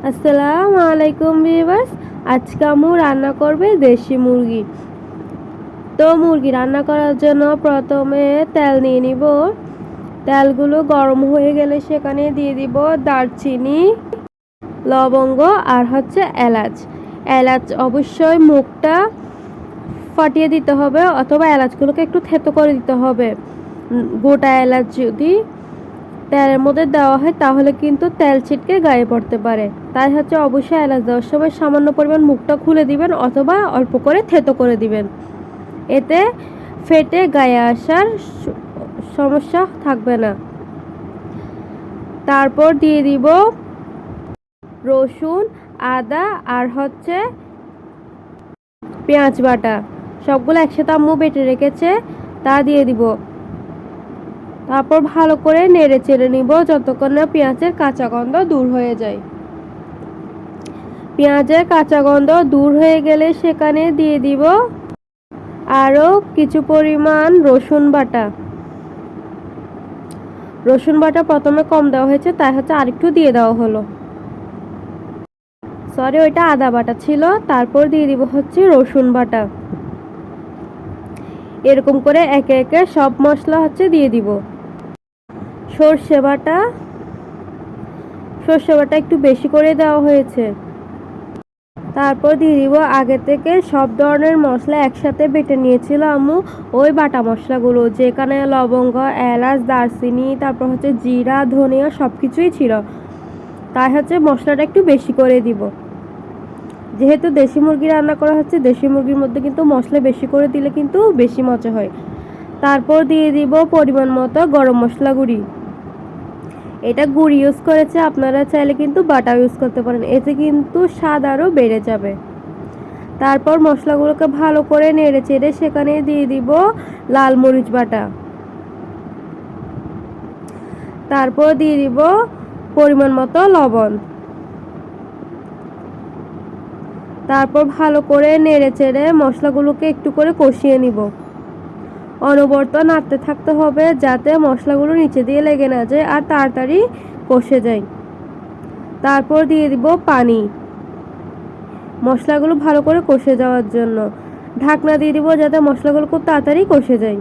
আসসালামু আলাইকুম ভিউয়ার্স। আজকে আম্মু রান্না করবে দেশি মুরগি। তো মুরগি রান্না করার জন্য প্রথমে তেল নিয়ে নিব। তেলগুলো গরম হয়ে গেলে সেখানে দিয়ে দিব দারচিনি, লবঙ্গ আর এলাচ। এলাচ অবশ্যই মুখটা ফাটিয়ে দিতে হবে অথবা এলাচগুলোকে একটু থেতো করে দিতে হবে। গোটা এলাচ যদি তেলের মধ্যে দেওয়া হয় তাহলে কিন্তু তেল ছিটকে গায়ে পড়তে পারে। তাই অবশ্যই এলাচ দেওয়ার সময় সামান্য পরিমাণ মুখটা খুলে দিবেন অথবা অল্প করে থেতো করে দিবেন। এতে ফেটে গায়ে আসার সমস্যা থাকবে না। তারপর দিয়ে দিব রসুন, আদা আর পেঁয়াজ বাটা। সবগুলো একসাথে আম্মু বেটে রেখেছে, তা দিয়ে দিব। তারপর ভালো করে নেড়ে চেড়ে নিব যতক্ষণ না পেঁয়াজের কাঁচা গন্ধ দূর হয়ে যায়। পেঁয়াজের কাঁচা গন্ধ দূর হয়ে গেলে সেখানে দিয়ে দিব আরও কিছু পরিমাণ রসুন বাটা। রসুন বাটা প্রথমে কম দেওয়া হয়েছে, তাই আরেকটু দিয়ে দেওয়া হলো। সরি, ওইটা আদা বাটা ছিল। তারপর দিয়ে দিব রসুন বাটা। এরকম করে একে একে সব মশলা দিয়ে দিব। সর্ষে বাটা একটু বেশি করে দেওয়া হয়েছে। তারপর দিয়ে দিব আগে থেকে সব ধরনের মশলা একসাথে বেটে নিয়েছিল আম্মু, ওই বাটা মশলাগুলো, যেখানে লবঙ্গ, এলাচ, দারচিনি, তারপর জিরা, ধনিয়া সব কিছুই ছিল। তাই মশলাটা একটু বেশি করে দিব। যেহেতু দেশি মুরগি রান্না করা হচ্ছে, দেশি মুরগির মধ্যে কিন্তু মশলা বেশি করে দিলে কিন্তু বেশি মজা হয়। তারপর দিয়ে দিব পরিমাণ মতো গরম মশলা গুঁড়ি। এটা গুঁড়ি ইউজ করেছে, আপনারা চাইলে কিন্তু বাটা ইউজ করতে পারেন, এতে কিন্তু স্বাদ আরও বেড়ে যাবে। তারপর মশলাগুলোকে ভালো করে নেড়ে চেড়ে সেখানে দিয়ে দিব লাল মরিচ বাটা। তারপর দিয়ে দিব পরিমাণ মতো লবণ। তারপর ভালো করে নেড়ে চেড়ে মশলাগুলোকে একটু করে কষিয়ে নিব। অনবরত নাড়তে থাকতে হবে যাতে মশলাগুলো নিচে দিয়ে লেগে না যায় আর তাড়াতাড়ি কষে যায়। তারপর দিয়ে দিব পানি, মশলাগুলো ভালো করে কষে যাওয়ার জন্য। ঢাকনা দিয়ে দিব যাতে মশলাগুলো খুব তাড়াতাড়ি কষে যায়।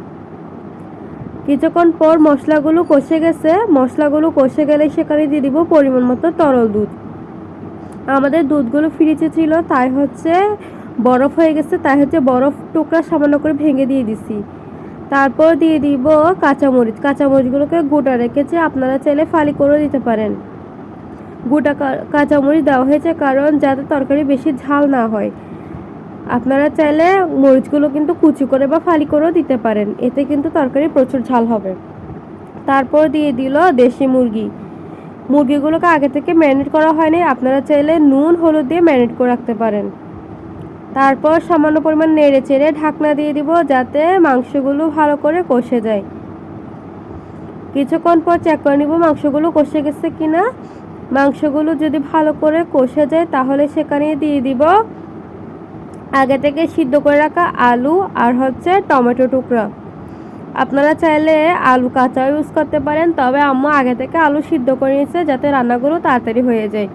কিছুক্ষণ পর মশলাগুলো কষে গেছে। মশলাগুলো কষে গেলে সেখানে দিয়ে দিব পরিমাণ মতো তরল দুধ। আমাদের দুধগুলো ফ্রিজে ছিল, তাই বরফ হয়ে গেছে, তাই বরফ টুকরা সামান্য করে ভেঙে দিয়ে দিছি। তারপর দিয়ে দিব কাঁচামরিচ। কাঁচামরিচগুলোকে গোটা রেখেছে, আপনারা চাইলে ফালি করে দিতে পারেন। গোটা কাঁচামরিচ দেওয়া হয়েছে কারণ যাতে তরকারি বেশি ঝাল না হয়। আপনারা চাইলে মরিচগুলো কিন্তু কুচি করে বা ফালি করেও দিতে পারেন, এতে কিন্তু তরকারি প্রচুর ঝাল হবে। তারপর দিয়ে দিল দেশি মুরগি। মুরগিগুলোকে আগে থেকে ম্যারিনেট করা হয়নি, আপনারা চাইলে নুন হলুদ দিয়ে ম্যারিনেট করে রাখতে পারেন। তারপর সামান্য পরিমাণ নেড়ে চেড়ে ঢাকনা দিয়ে দিব যাতে মাংসগুলো ভালো করে কষে যায়। কিছুক্ষণ পর চেক করে নিব মাংসগুলো কষে গেছে কিনা। মাংসগুলো যদি ভালো করে কষে যায় তাহলে সেখানে দিয়ে দিব আগে থেকে সিদ্ধ করে রাখা আলু আর টমেটো টুকরা। আপনারা চাইলে আলু কাঁচা ইউজ করতে পারেন, তবে আম্মু আগে থেকে আলু সিদ্ধ করে নিয়েছে যাতে রান্নাগুলো তাড়াতাড়ি হয়ে যায়।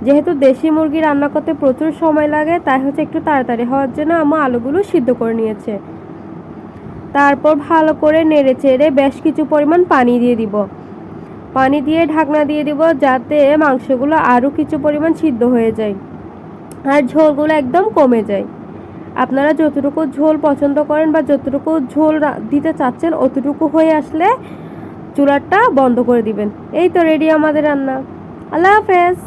যেহেতু দেশি মুরগি রান্না করতে প্রচুর সময় লাগে, তাই একটু তাড়াতাড়ি হওয়ার জন্য আম্মু আলুগুলো সিদ্ধ করে নিয়েছে। তারপর ভালো করে নেড়ে চেড়ে বেশ কিছু পরিমাণ পানি দিয়ে দিব। পানি দিয়ে ঢাকনা দিয়ে দিব যাতে মাংসগুলো আরও কিছু পরিমাণ সিদ্ধ হয়ে যায় আর ঝোলগুলো একদম কমে যায়। আপনারা যতটুকু ঝোল পছন্দ করেন বা যতটুকু ঝোল দিতে চাচ্ছেন অতটুকু হয়ে আসলে চুলাটা বন্ধ করে দিবেন। এই তো রেডি আমাদের রান্না। আল্লাহ হাফেজ।